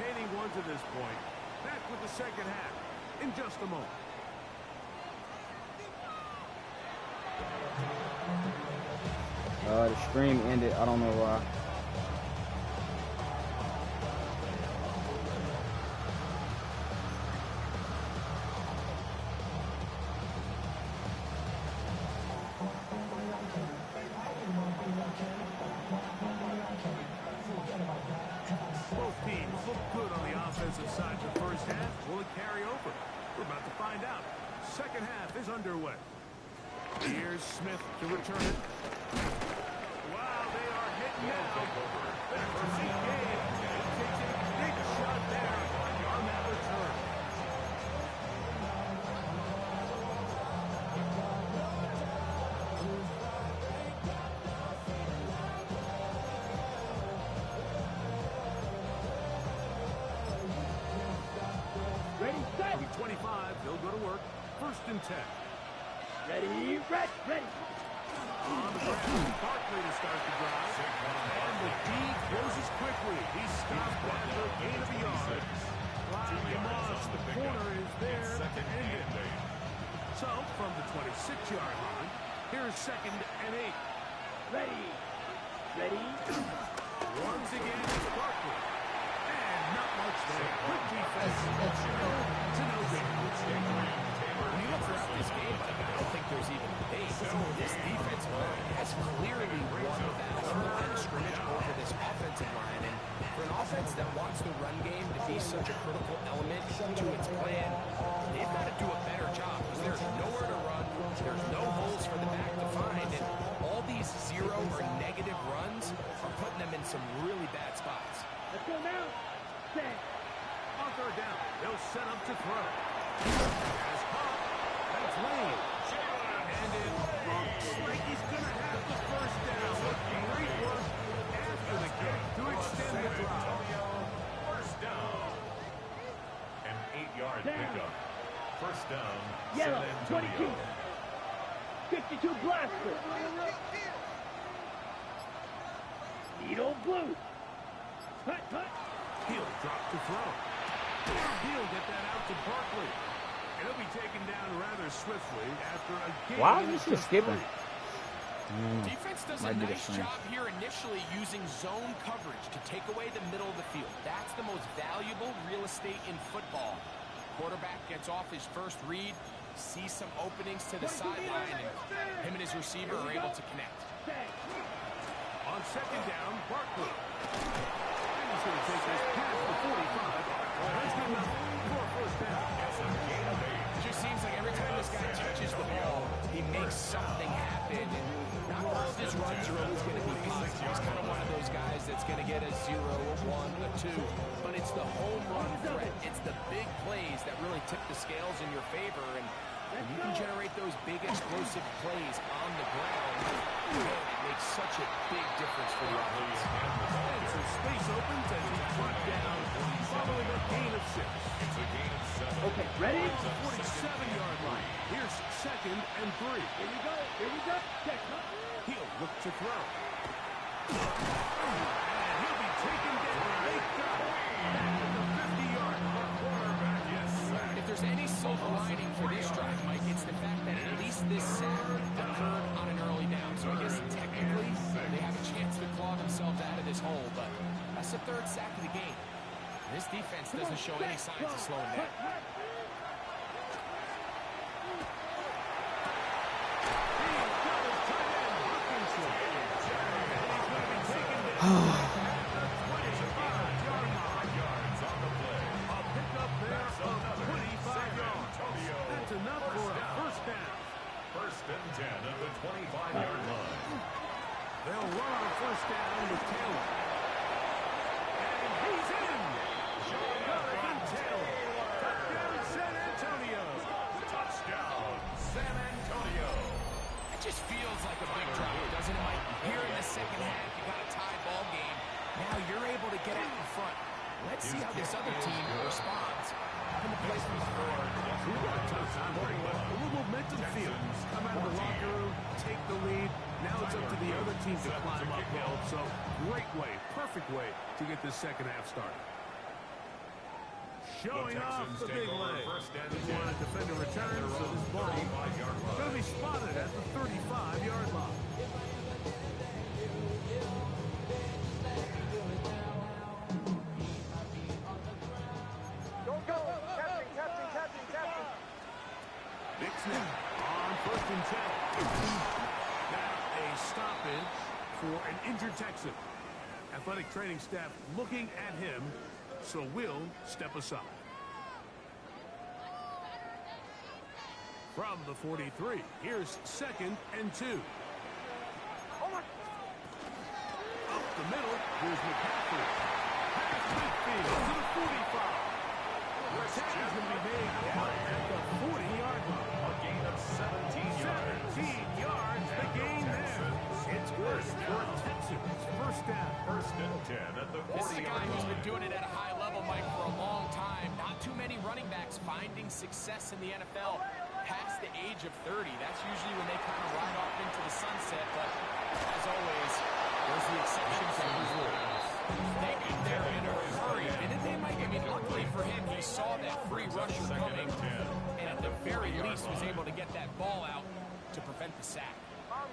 entertaining one to this point. Back with the second half in just a moment. The stream ended. I don't know why. Both teams look good on the offensive side of the first half. Will it carry over? We're about to find out. Second half is underway. Here's Smith to return it. Wow, they are hitting now. Back to the game. Takes a big shot there on that return. Ready, set. 25, they'll go to work. First and 10. Ready, ready. On the ground, Barkley to start the drive. And the D closes quickly. He stopped after a gain of a yard. Riley Moss, the corner, is there to end it. So, from the 26-yard line, here's second and 8. Ready. Once again, it's Barkley. And not much there. Quick defense. To no gain. When you look throughout this game, I don't think there's even debate. This defensive line has clearly won the battle on the line of scrimmage over this offensive line. And for an offense that wants the run game to be such a critical element to its plan, they've got to do a better job because there's nowhere to run, there's no holes for the back to find, and all these zero or negative runs are putting them in some really bad spots. Let's go now. Set. On third down, they'll set up to throw. As Pop, that's Lane. And it looks like he's going to have the first down. With great work after the kick to extend the drive. First down. An 8-yard pickup. First down, Yellow, San Antonio. 22. 52 blaster. Needle blue. Hut. He'll drop to throw. He'll get that out to Barkley. And he'll be taken down rather swiftly after a game. Why is this skipping? Defense does a nice job here initially using zone coverage to take away the middle of the field. That's the most valuable real estate in football. Quarterback gets off his first read, sees some openings to the sideline, and him and his receiver are able to connect. On second down, Barkley. And he's going to take this past the 45. That's good enough for a first down. It just seems like every time this guy touches the ball, he makes something happen. And not all of his runs are always going to be positive. He's kind of one of those guys that's going to get a 0, a 1, a 2. But it's the home run threat. It's the big plays that really tip the scales in your favor. And when you can generate those big explosive plays on the ground, it makes such a big difference for the offense. And some space opens as he brought down following a gain of 6. It's a gain of 7. Okay, ready? 47-yard line. Here's second and 3. Here we go. Check. He'll look to throw. And he'll be taken down. Back at the 50-yard line. Yes, If there's any silver lining for this drive, Mike, it's the fact that at least this sack occurred on an early down. So I guess technically they have a chance to claw themselves out of this hole, but that's the third sack of the game. This defense doesn't show any signs of slowing down. That's enough for a first down. First and 10 at the 25-yard line. They'll run on first down with Taylor. And he's in. Jonathan Taylor. Touchdown, San Antonio. Touchdown, San Antonio. It just feels like a big drive, doesn't it, Mike? Here in the second half, you got a tie ball game. Now you're able to get out in front. Let's see how this other team responds. Having to play from behind. We've got a tough time holding a little momentum feel. Come out of the locker room, take the lead. Now it's up to the other team to climb uphill. So great way, perfect way to get this second half started. showing off the Texans big take over leg. first and They 10. want to defend a return, so this ball 35-yard line. going to be spotted at the 35-yard line. Big snap on 1st and 10. Now a stop-in for an injured Texan. Athletic training staff looking at him, so will step aside. From the 43, here's 2nd and 2. Up the middle, here's McCaffrey. Past midfield to the 45. The tag is going to be made at the 40-yard line. A gain of 17 yards. 17 yards, the gain there. It's good for Texans. First down. 1st and 10 at the 40-yard line. This is a guy who's been doing it at a high level, Mike, for a long time. Not too many running backs finding success in the NFL past the age of 30. That's usually when they kind of ride off into the sunset, but as always, there's the exceptions and the rules. They got there in a hurry, didn't they, Mike? I mean, luckily for him, he saw that free rusher coming, and at the very least was able to get that ball out to prevent the sack. Now,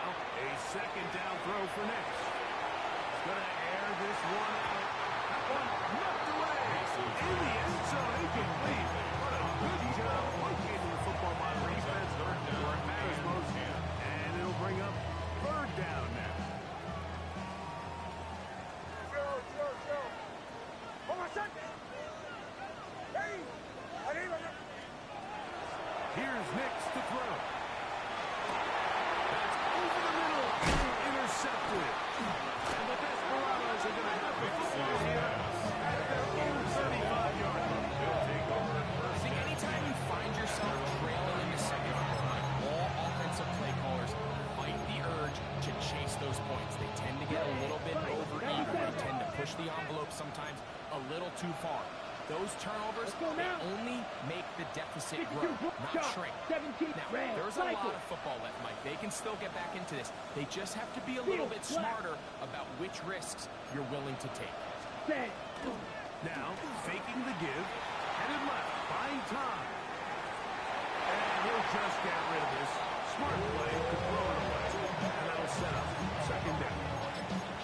a 2nd down throw for next. He's going to air this one out. That one knocked away. In the end zone, incomplete. What a good job locating the football by the defense where it matters most. And it'll bring up 3rd down now. Here's Nix to throw. That's over the middle and intercepted. And the Desperados are going to have the football here at their own 35-yard line. I think anytime you find yourself trailing in the second half, Mike, all offensive play callers fight the urge to chase those points. They tend to get a little bit over-eager. They tend to push the envelope sometimes a little too far. Those turnovers, they only make the deficit grow, not shrink. Now, there's a lot of football left, Mike. They can still get back into this. They just have to be a little bit smarter about which risks you're willing to take. Now, faking the give, headed left, buying time. And he'll just get rid of this. Smart play to throw it away. And that'll set up 2nd down.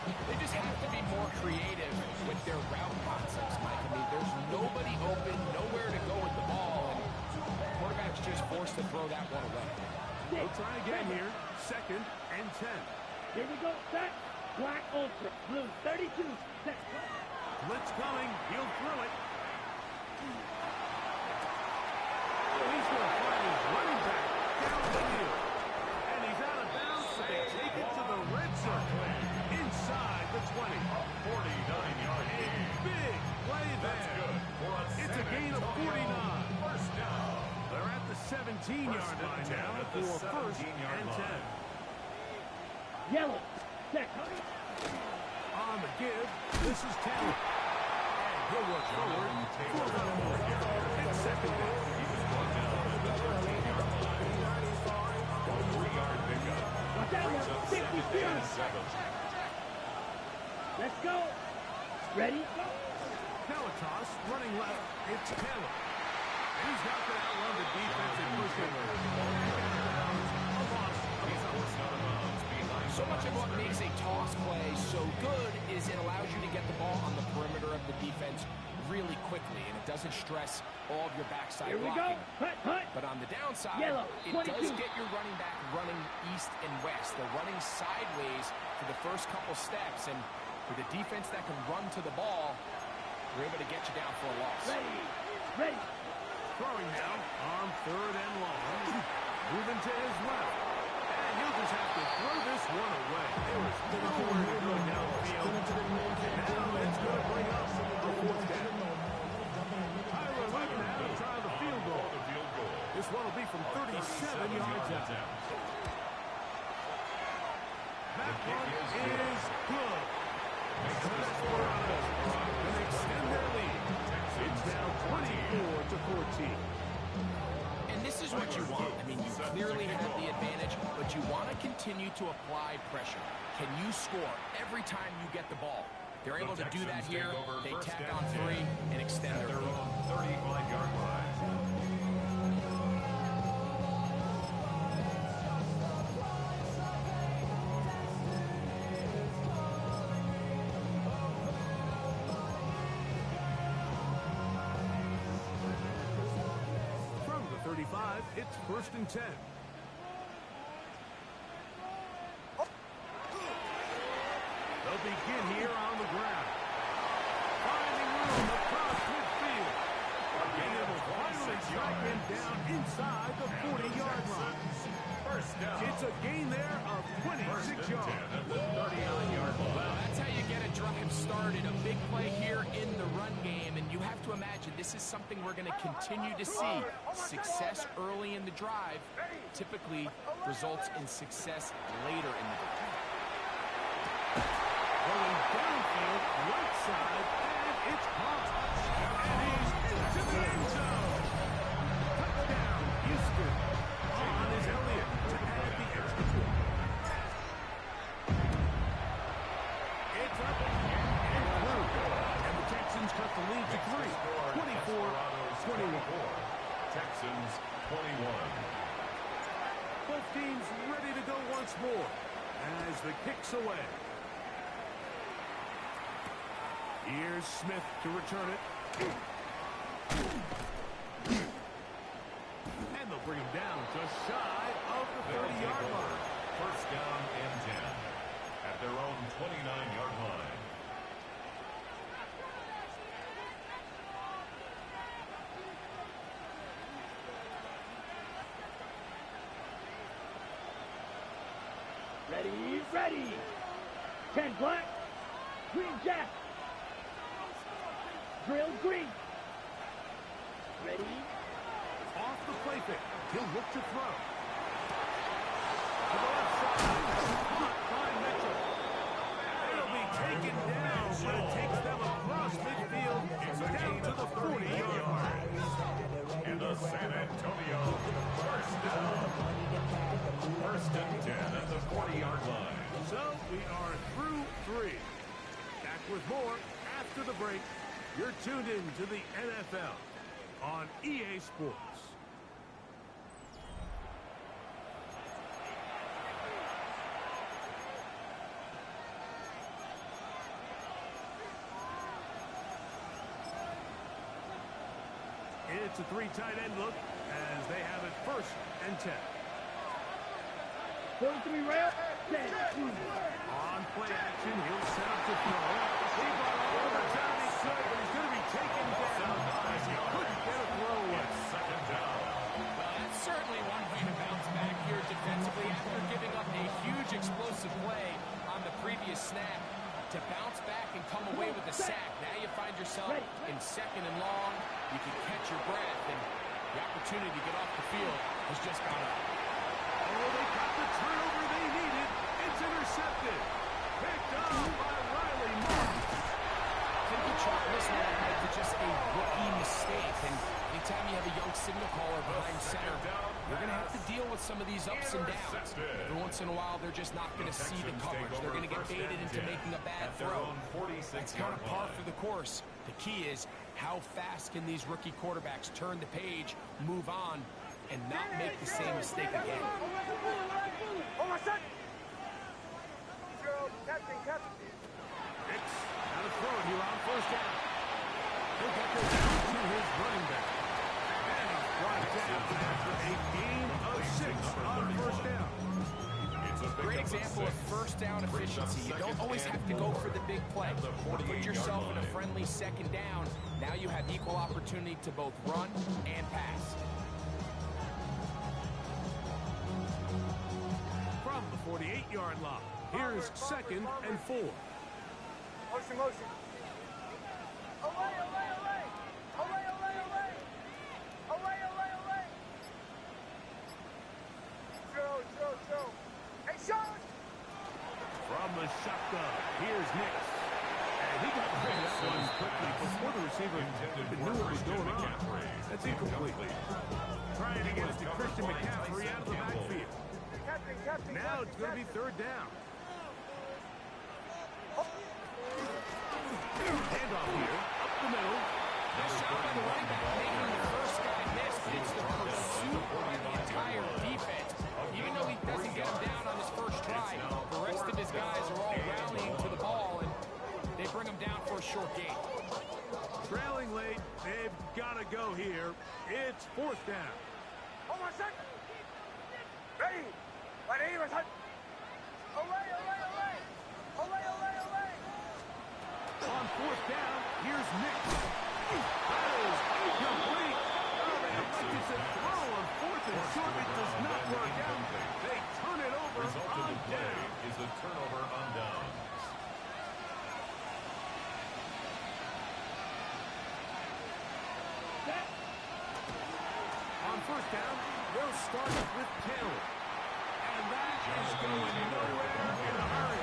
They just have to be more creative with their route concepts, Mike. I mean, there's nobody open, nowhere to go with the ball, and the quarterback's just forced to throw that one away. We'll try again here. 2nd and 10. Here we go. Set. Black ultra. Blue 32. Set. Blitz coming. He'll throw it. Oh, he's going to find his running back down the field. And he's out of bounds, so they take it to the red zone. Inside the 20. 49-yard gain. Big play there. It's a gain of 49. 1st down. They're at the 17-yard line now for 1st and 10. Yellow. Set. On the give, this is Taylor. And he'll work forward for about 4 yards. It's 2nd down. He was brought down at the 13-yard line. A 3-yard pickup. Watch out Brings now. up 52. 2nd and 7. Let's go. Ready? Go. Now a toss, running left, it's Taylor. And he's not going to outrun the defense and push him. A loss. He's forced out of bounds behind So much of what makes a toss play so good is it allows you to get the ball on the perimeter of the defense really quickly, and it doesn't stress all of your backside Here we blocking. go. Hut, hut. But on the downside, Yellow, it does 22. get your running back running east and west. They're running sideways for the first couple steps, and with a defense that can run to the ball, they're able to get you down for a loss. Ready. Ready. Throwing now on 3rd and long. Moving to his left. And he'll just have to throw this one away. There was nowhere to go downfield. Now it's going to bring up the 4th down. Tyler Wick now to try the field goal. This one will be from 37 yards out. That one is good. And extend their lead. It's now 24-14. And this is what you want. I mean, you clearly have the advantage, but you want to continue to apply pressure. Can you score every time you get the ball? They're able to do that here. They tack on 3 and extend their lead. 35-yard line. From the 35, it's 1st and 10. They'll begin here on the ground. Finding room across midfield. Being able to finally track him down inside the 40-yard line. First down. It's a gain there of 26 yards. At the 39-yard line. Well, that's how you get a drive started. A big play here in the run game, and you have to imagine this is something we're going to continue to see. Success early in the drive typically results in success later in the drive. Going downfield, right side, and it's caught. And he's into the end zone. Touchdown, Houston. On is Elliott to add the extra point. It's up and through. And the Texans cut the lead to 3. 24-21. Texans 21. Both teams ready to go once more as the kick's away. Here's Smith to return it. And they'll bring him down just shy of the 30-yard line. First down and 10 at their own 29-yard line. Ready, ready. 10 black, green jack. Drill green. Ready. Off the play pick. He'll look to throw. To the left side. Caught by Mitchell. They'll be taken down, but it takes them across midfield down to the 40-yard line. And the San Antonio first down. First and 10 at the 40-yard line. So we are through 3. Back with more after the break. You're tuned in to the NFL on EA Sports. It's a 3 tight end look as they have it 1st and 10. 43 rail. 10. On play action, he'll set up to throw. He got all the time he could, but he's going to be taken down as he couldn't get a throw away. Second down. Well, that's certainly one way to bounce back here defensively after giving up a huge explosive play on the previous snap. To bounce back and come away with a sack. Now you find yourself in 2nd and long. You can catch your breath, and the opportunity to get off the field has just gone up. Oh, they got the turnover they needed. It's intercepted. Picked up by Riley Moss. I think you chalk this one up to just a rookie mistake. And anytime you have a young signal caller behind center, you're going to have to deal with some of these ups and downs. Every once in a while, they're just not going to see the coverage. They're going to get baited into making a bad throw. It's kind of par for the course. The key is how fast can these rookie quarterbacks turn the page, move on, and not make the same mistake again. Hicks out of throwing here on 1st down. He'll get this down to his running back. And he's brought down after a gain of 6 on 1st down. Great example of 1st down efficiency. You don't always have to go for the big play. Put yourself in a friendly 2nd down. Now you have equal opportunity to both run and pass. From the 48-yard line, here's 2nd and 4. Motion, motion. Away, away, away. Away, away, away. Away, away, away. Show. Hey, show. From the shotgun, here's Nix. And he got rid of that one quickly before the receiver even knew what was going on. That's incomplete. Trying to get it to Christian McCaffrey out of the backfield. Now it's going to be 3rd down. short gain. Trailing late, they've got to go here. It's fourth down. Hold on a sec. Ready. Ready, ready. Away, away, away. Away, away, away. On fourth down, here's Nick. That is incomplete. Oh, they elected to throw on fourth and short. It does not work out. They turn it over Result of on the play down. is a turnover on downs. On first down, they'll start with Taylor. And that is going nowhere in a hurry.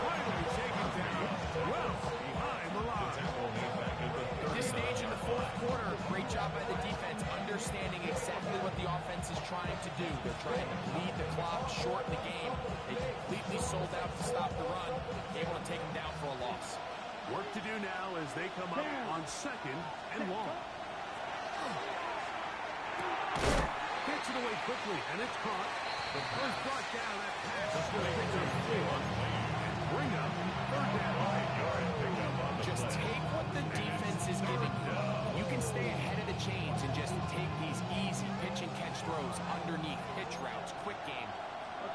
Finally taken down, well behind the line. At this stage in the fourth quarter, great job by the defense, understanding exactly what the offense is trying to do. They're trying to lead the clock, shorten the game. They completely sold out to stop the run, able to take them down for a loss. Work to do now as they come up on second and long. Gets it away quickly, and it's caught. The first brought down, that pass is going to get up 4 and bring up third down. Just take what the defense is giving you. You can stay ahead of the chains and just take these easy pitch and catch throws underneath, pitch routes, quick game.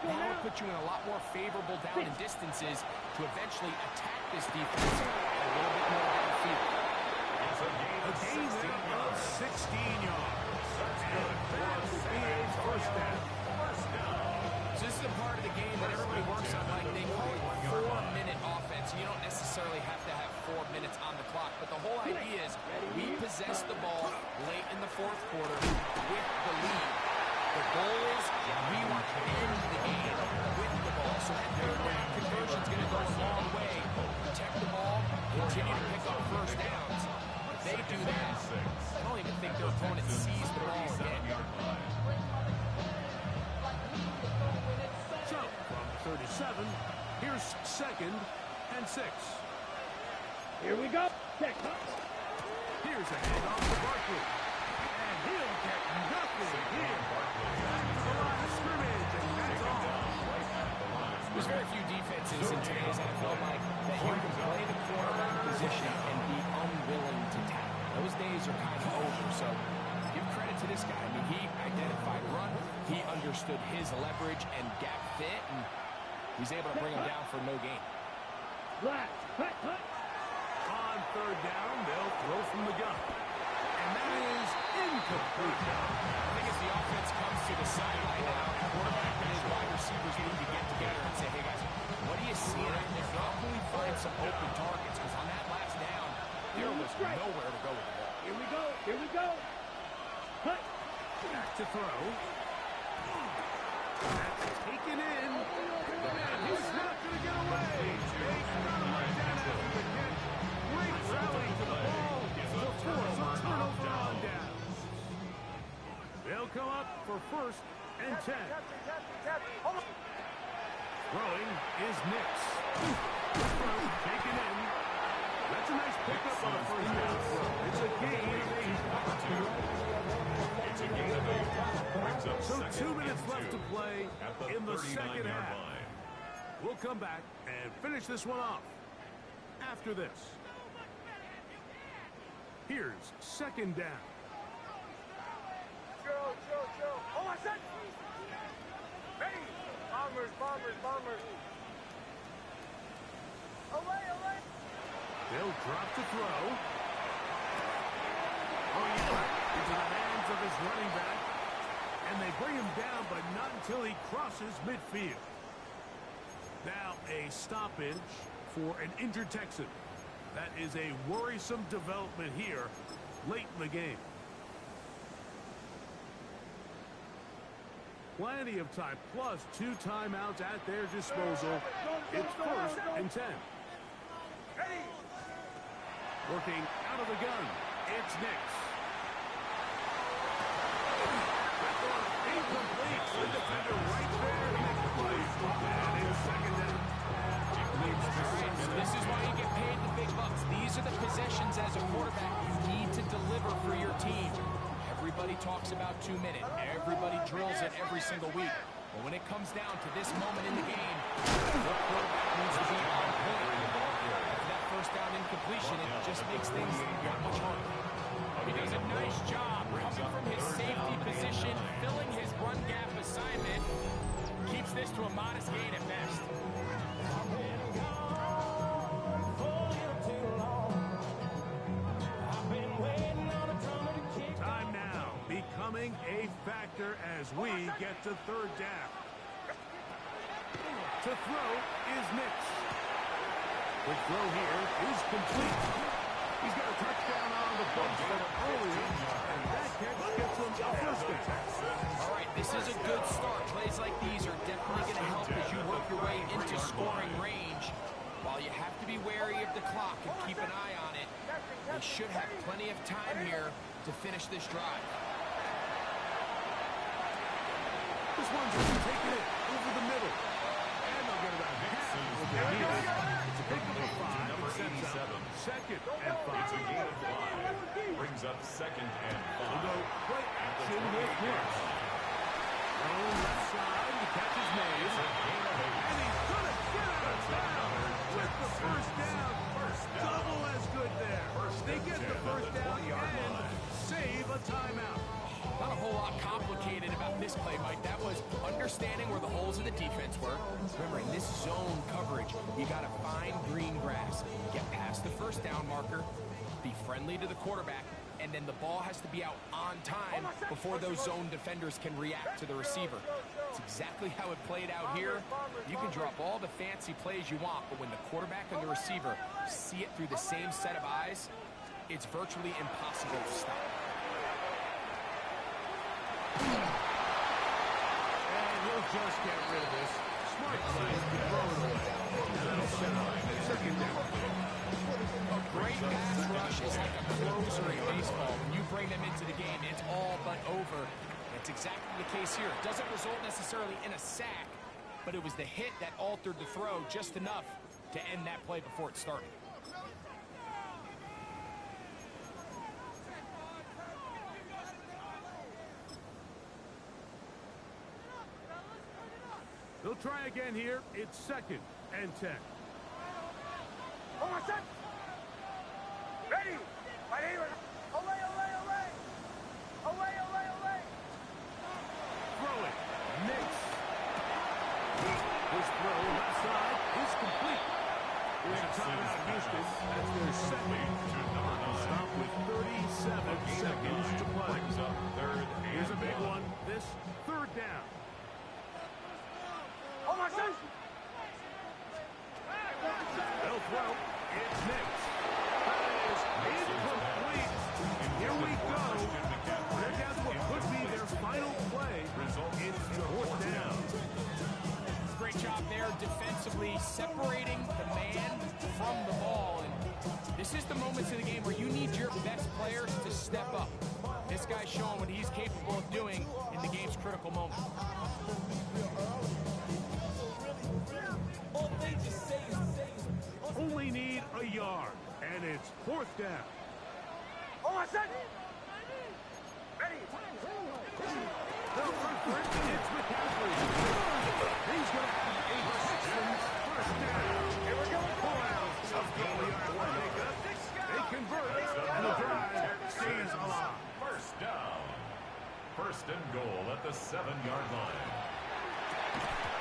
That'll put you in a lot more favorable down and distances to eventually attack this defense a little bit more downfield. A gain of 16 yards. And that will be a first down. So this is a part of the game that everybody works on, like they call it 4-minute offense. You don't necessarily have to have 4 minutes on the clock, but the whole idea is we possess the ball late in the fourth quarter with the lead. The goal is we want to end the game with the ball. So that third down conversion is going to go a long way. Protect the ball, continue to pick up first downs. If they do that, I don't even think their opponent sees the ball again. So, from 37, here's second and 6. Here we go. Check. Here's a handoff to Barkley. And he'll get nothing here. Back to the line of scrimmage, and that's all. There's very few defenses in today's NFL, Mike, that you can play the quarterback position and be unwilling to tackle. Those days are kind of over, so give credit to this guy. I mean, he identified run, he understood his leverage and gap fit, and he's able to bring him down for no gain. Black. Hut. On third down, they'll throw from the gun. And that is incomplete. I think as the offense comes to the sideline now, the quarterback and his wide receivers need to get together and say, hey guys, what are you seeing out there? How can we find some open targets? Because on that last down, there was nowhere to go with the ball. Here we go. Hut. Back to throw. That's taken in. And he's not going to get away. They got him right down after the catch. Great rally to the ball. The force a turnover on down. They'll come up for first and 10. Hold on. Throwing is Nix. Throw taken in. That's a nice pickup on a first down throw. It's a gain of 8. It's a gain of 8. Brings up So second 2 minutes and left to 2 play at the in the 39-yard second half. line. We'll come back and finish this one off after this. Here's second down. Joe. Hold on a sec. Ready. Bombers. Away. They'll drop to throw. Oh, yeah. Into the hands of his running back. And they bring him down, but not until he crosses midfield. Now a stoppage for an injured Texan. That is a worrisome development here late in the game. Plenty of time, plus 2 timeouts at their disposal. It's first and 10. Ready. Working out of the gun, it's Nix. Incomplete. The defender right there to make the play. And it's second down. So this is why you get paid the big bucks. These are the possessions as a quarterback you need to deliver for your team. Everybody talks about 2 minutes. Everybody drills it every single week. But when it comes down to this moment in the game, the quarterback needs to be on point. After that first down incompletion, it just makes things that much harder. He does a nice job coming from his safety position, filling his run gap assignment. Keeps this to a modest gain at best. Time now becoming a factor as we get to third down. To throw is Nix. The throw here is complete. He's got a touchdown on the bunch earlier, and that catch gets him a first down. All right, this is a good start. Plays like these are definitely going to help as you work your way into scoring range. While you have to be wary of the clock and keep an eye on it, they should have plenty of time here to finish this drive. This one's taking it over the middle. And they'll get about half of their heels. It's a pick up of 5. Number 87. Second and 5. It's a gain of 5. Brings up second and 5. We'll go play action with Nix. Rolling left side, he catches Mays. And he's going to get out of bounds with the first down. Double as good there. They get the first down and save a timeout. Not a whole lot complicated about this play, Mike. That was understanding where the holes in the defense were. Remember, in this zone coverage, you got to find green grass. Get past the first down marker, be friendly to the quarterback, and then the ball has to be out on time before those zone defenders can react to the receiver. It's exactly how it played out here. You can drop all the fancy plays you want, but when the quarterback and the receiver see it through the same set of eyes, it's virtually impossible to stop. And he'll just get rid of this. Smart play. Throw it away. And that'll set up second down. A great pass rush is like a closer in baseball. When you bring them into the game, it's all but over. That's exactly the case here. It doesn't result necessarily in a sack, but it was the hit that altered the throw just enough to end that play before it started. They'll try again here. It's second and 10. Hold on, set. Ready. Right here. Away, away, away. Away, away, away. Throw it. Nix. His throw left side is complete. Here's a timeout, Houston. That's their second. Stop with 37 seconds to play. Here's a big one. This third down. Hold on, set. They'll throw. It's Nix. That is incomplete. Here we go. They're down to what could be their final play. It's fourth down. Great job there defensively, separating the man from the ball. And this is the moments of the game where you need your best players to step up. This guy's showing what he's capable of doing in the game's critical moment. Only need a yard, and it's fourth down. Hold on, set. Ready. They'll run for it. It's McCaffrey. He's going to have a Texans first down. Here we go. Pull out of goal-yard line pickup. They convert, and the drive stays alive. First down. First and goal at the 7-yard line.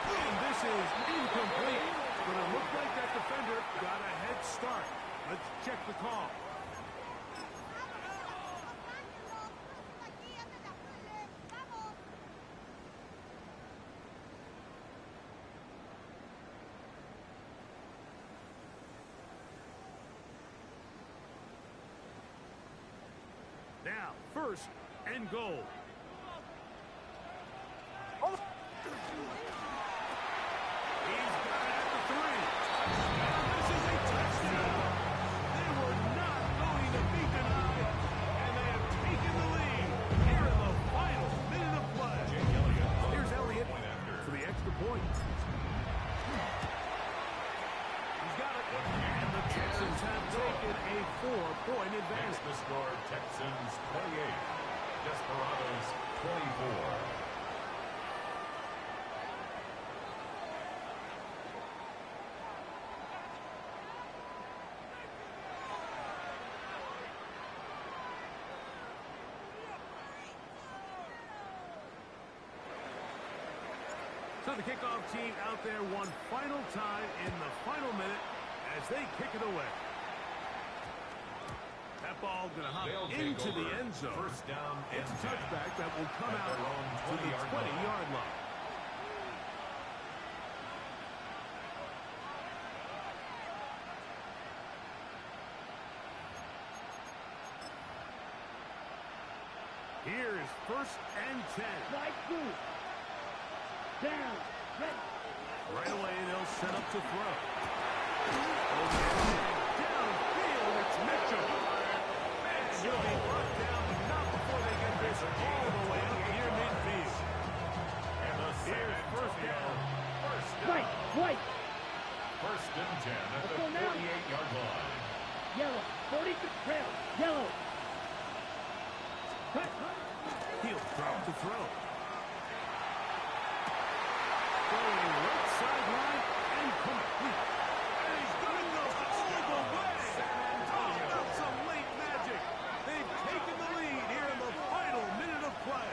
And this is incomplete, but it looked like that defender got a head start. Let's check the call. Now, first and goal. He's got it at the 3. And this is a touchdown. They were not going to be denied, and they have taken the lead here in the final minute of play. Here's Elliott for the extra point. He's got it, and the Texans have taken a 4-point advantage. The score, Texans 28, Desperados 24. the kickoff team out there one final time in the final minute as they kick it away. That ball going to hop into the end zone. First down and It's a touchback that will come at out their own to the 20-yard line. Here's first and 10. Right through. Down. Ready. Right away, they'll set up to throw. Downfield, it's Mitchell. And he'll be brought down, but not before they get this all the way up near midfield. And the Here's first down. Right. Right. First and 10 at the Let's go now. 48-yard line. Yellow. 40 trail. Yellow. Cut. He'll drop the throw. Going right sideline and complete. And he's going to go all the way. Oh, that's some late magic. They've taken the lead here in the final minute of play.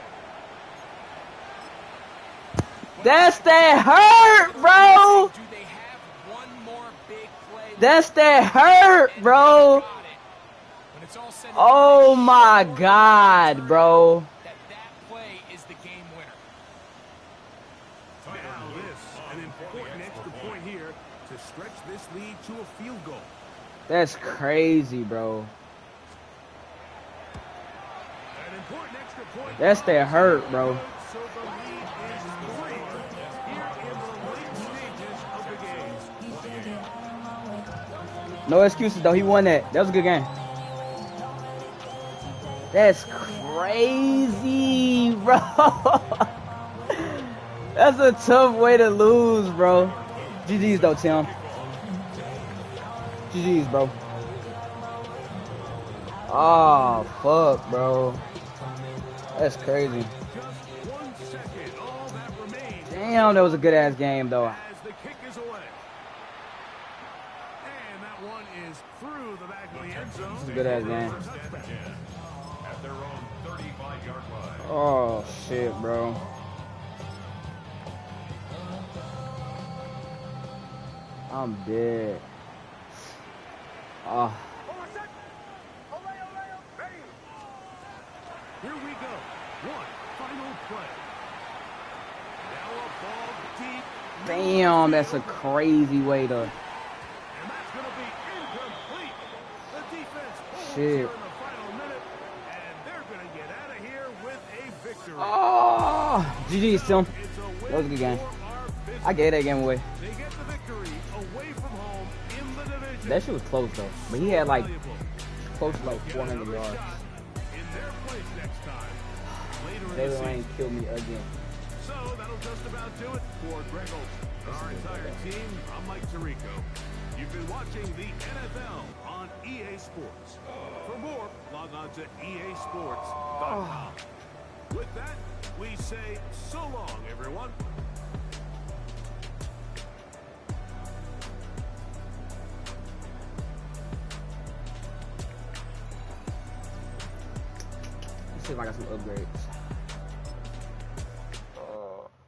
That's that hurt, bro. Do they have one more big play? That's that hurt, bro. When it's all said and Oh done, my God, bro. that play is the game winner. Now this, an important extra point here to stretch this lead to a field goal. That's crazy, bro. An important extra point. That's that hurt, bro. So the lead is 3 here in the late stages of the game. No excuses, though. He won that. That was a good game. That's crazy, bro. That's a tough way to lose, bro. GG's, though, Tim. GG's, bro. Oh, fuck, bro. That's crazy. Just 1 second, all that remains Damn, that was a good-ass game, though. as the kick is away. And that one is through the back of the end zone. It's a good-ass game. First and 10 at their own 35-yard line. Oh, shit, bro. I'm dead. Oh. Here we go. One final play. Now a ball deep. Damn, that's a crazy way to... And that's going to be incomplete. The defense holds Shit. here in the final minute, and they're going to get out of here with a victory. Oh, GG's, Tim. It's a win That was a good game. for our business. I gave that game away. They get the victory away from home in the division. That shit was close, though. But he had, like, Valuable. close to, like, Get 400 another yards. shot in their place next time. Later in the David season. Lane killed me again. So that'll just about do it for Greg Olson. Our entire team, I'm Mike Tirico. You've been watching the NFL on EA Sports. For more, log on to easports.com. With that, we say so long, everyone. Let's see if I got some upgrades.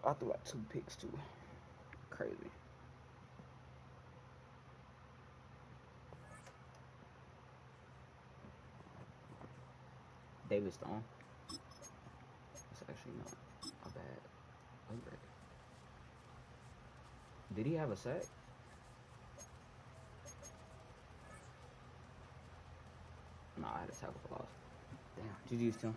I threw out 2 picks, too. Crazy. David Stone. That's actually not a bad upgrade. Did he have a sack? No, I had a tackle for loss. Damn, GG's, Tim.